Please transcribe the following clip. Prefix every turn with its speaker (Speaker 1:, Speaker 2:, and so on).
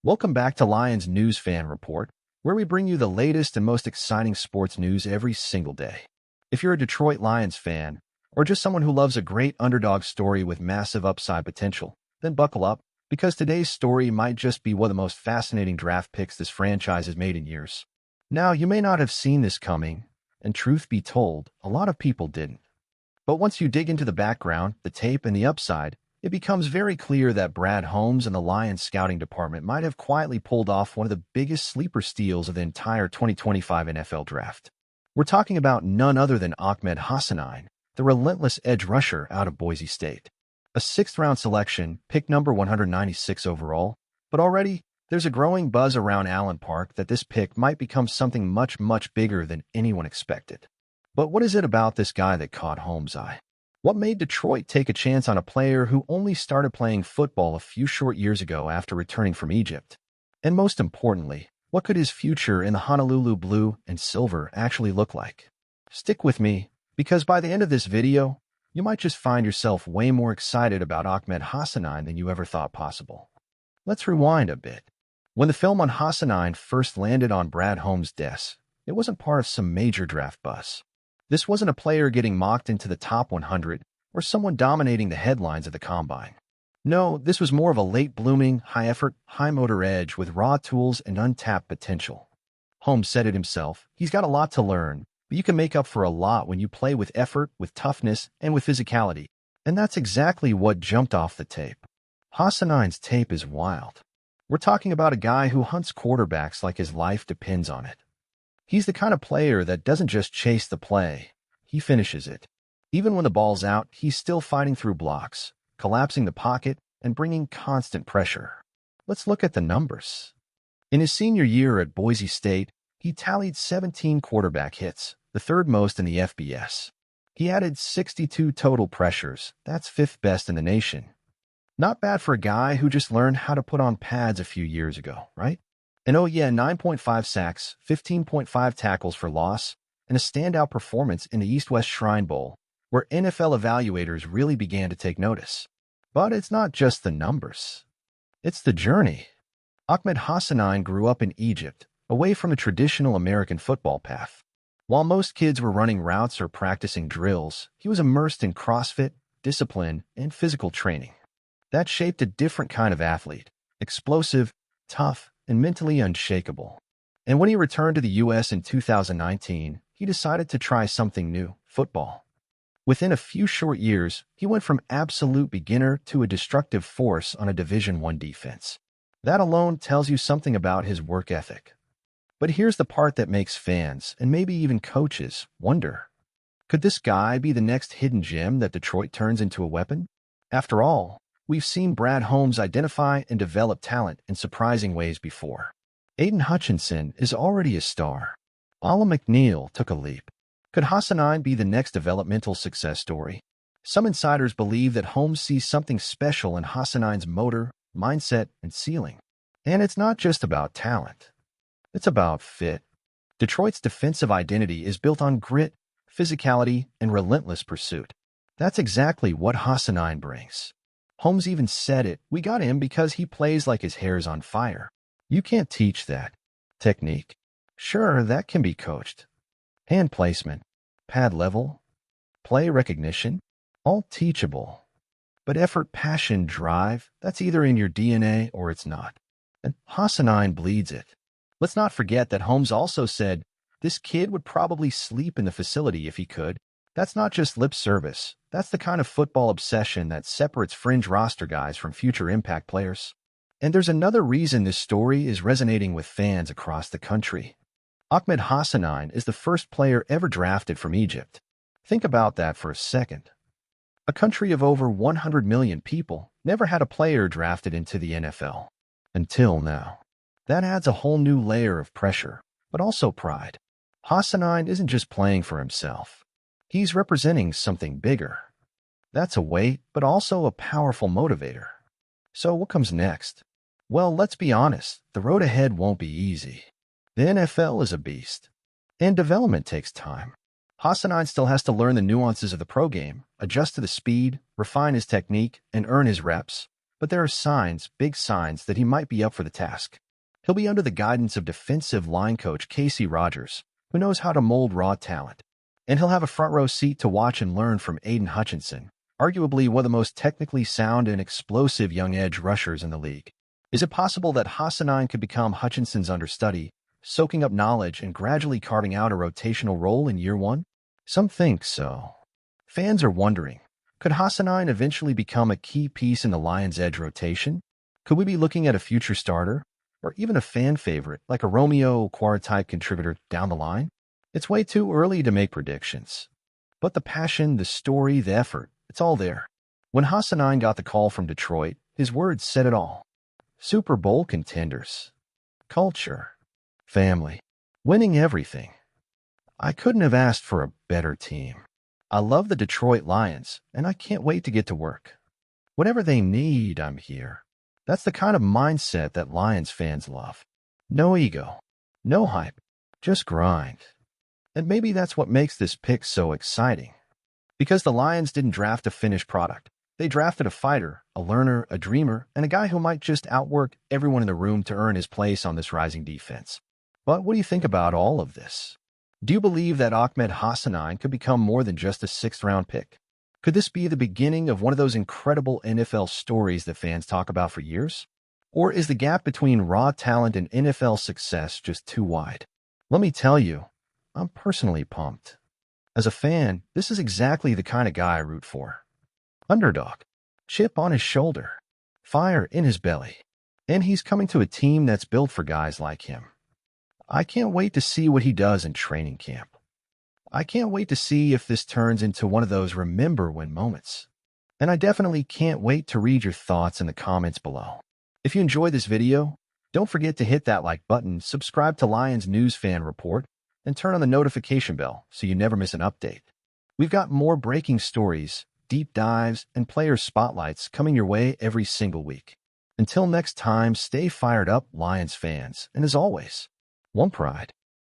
Speaker 1: Welcome back to Lions News Fan Report, where we bring you the latest and most exciting sports news every single day. If you're a Detroit Lions fan, or just someone who loves a great underdog story with massive upside potential, then buckle up, because today's story might just be one of the most fascinating draft picks this franchise has made in years. Now, you may not have seen this coming, and truth be told, a lot of people didn't. But once you dig into the background, the tape, and the upside, it becomes very clear that Brad Holmes and the Lions scouting department might have quietly pulled off one of the biggest sleeper steals of the entire 2025 NFL draft. We're talking about none other than Akmed Hassanein, the relentless edge rusher out of Boise State. A sixth-round selection, pick number 196 overall, but already there's a growing buzz around Allen Park that this pick might become something much, much bigger than anyone expected. But what is it about this guy that caught Holmes' eye? What made Detroit take a chance on a player who only started playing football a few short years ago after returning from Egypt? And most importantly, what could his future in the Honolulu blue and silver actually look like? Stick with me, because by the end of this video, you might just find yourself way more excited about Akmed Hassanein than you ever thought possible. Let's rewind a bit. When the film on Hassanein first landed on Brad Holmes' desk, it wasn't part of some major draft buzz. This wasn't a player getting mocked into the top 100 or someone dominating the headlines of the combine. No, this was more of a late-blooming, high-effort, high-motor edge with raw tools and untapped potential. Holmes said it himself, he's got a lot to learn, but you can make up for a lot when you play with effort, with toughness, and with physicality. And that's exactly what jumped off the tape. Hassanein's tape is wild. We're talking about a guy who hunts quarterbacks like his life depends on it. He's the kind of player that doesn't just chase the play, he finishes it. Even when the ball's out, he's still fighting through blocks, collapsing the pocket, and bringing constant pressure. Let's look at the numbers. In his senior year at Boise State, he tallied 17 quarterback hits, the third most in the FBS. He added 62 total pressures, that's fifth best in the nation. Not bad for a guy who just learned how to put on pads a few years ago, right? And oh yeah, 9.5 sacks, 15.5 tackles for loss, and a standout performance in the East-West Shrine Bowl, where NFL evaluators really began to take notice. But it's not just the numbers. It's the journey. Akmed Hassanein grew up in Egypt, away from the traditional American football path. While most kids were running routes or practicing drills, he was immersed in CrossFit, discipline, and physical training. That shaped a different kind of athlete, explosive, tough, and mentally unshakable. And when he returned to the U.S. in 2019, he decided to try something new, football. Within a few short years, he went from absolute beginner to a destructive force on a Division I defense. That alone tells you something about his work ethic. But here's the part that makes fans, and maybe even coaches, wonder. Could this guy be the next hidden gem that Detroit turns into a weapon? After all, we've seen Brad Holmes identify and develop talent in surprising ways before. Aiden Hutchinson is already a star. Ala McNeil took a leap. Could Hassanein be the next developmental success story? Some insiders believe that Holmes sees something special in Hassanein's motor, mindset, and ceiling. And it's not just about talent. It's about fit. Detroit's defensive identity is built on grit, physicality, and relentless pursuit. That's exactly what Hassanein brings. Holmes even said it, we got him because he plays like his hair's on fire. You can't teach that. Technique? Sure, that can be coached. Hand placement, pad level, play recognition, all teachable. But effort, passion, drive, that's either in your DNA or it's not. And Hassanein bleeds it. Let's not forget that Holmes also said, this kid would probably sleep in the facility if he could. That's not just lip service. That's the kind of football obsession that separates fringe roster guys from future impact players. And there's another reason this story is resonating with fans across the country. Akmed Hassanein is the first player ever drafted from Egypt. Think about that for a second. A country of over 100 million people never had a player drafted into the NFL. Until now. That adds a whole new layer of pressure, but also pride. Hassanein isn't just playing for himself. He's representing something bigger. That's a weight, but also a powerful motivator. So what comes next? Well, let's be honest, the road ahead won't be easy. The NFL is a beast, and development takes time. Hassanein still has to learn the nuances of the pro game, adjust to the speed, refine his technique, and earn his reps. but there are signs, big signs, that he might be up for the task. He'll be under the guidance of defensive line coach Casey Rogers, who knows how to mold raw talent. And he'll have a front-row seat to watch and learn from Aiden Hutchinson, arguably one of the most technically sound and explosive young edge rushers in the league. Is it possible that Hassanein could become Hutchinson's understudy, soaking up knowledge and gradually carving out a rotational role in year one? Some think so. Fans are wondering, could Hassanein eventually become a key piece in the Lions' edge rotation? Could we be looking at a future starter, or even a fan favorite like a Romeo Okwara-type contributor down the line? It's way too early to make predictions. But the passion, the story, the effort, it's all there. When Hassanein got the call from Detroit, his words said it all. Super Bowl contenders. Culture. Family. Winning everything. I couldn't have asked for a better team. I love the Detroit Lions, and I can't wait to get to work. Whatever they need, I'm here. That's the kind of mindset that Lions fans love. No ego. No hype. Just grind. And maybe that's what makes this pick so exciting. Because the Lions didn't draft a finished product. They drafted a fighter, a learner, a dreamer, and a guy who might just outwork everyone in the room to earn his place on this rising defense. But what do you think about all of this? Do you believe that Akmed Hassanein could become more than just a sixth-round pick? Could this be the beginning of one of those incredible NFL stories that fans talk about for years? Or is the gap between raw talent and NFL success just too wide? Let me tell you, I'm personally pumped. As a fan, this is exactly the kind of guy I root for. Underdog. Chip on his shoulder. Fire in his belly. And he's coming to a team that's built for guys like him. I can't wait to see what he does in training camp. I can't wait to see if this turns into one of those remember when moments. And I definitely can't wait to read your thoughts in the comments below. If you enjoyed this video, don't forget to hit that like button, subscribe to Lions News Fan Report, and turn on the notification bell so you never miss an update. We've got more breaking stories, deep dives, and player spotlights coming your way every single week. Until next time, stay fired up, Lions fans, and as always, one pride.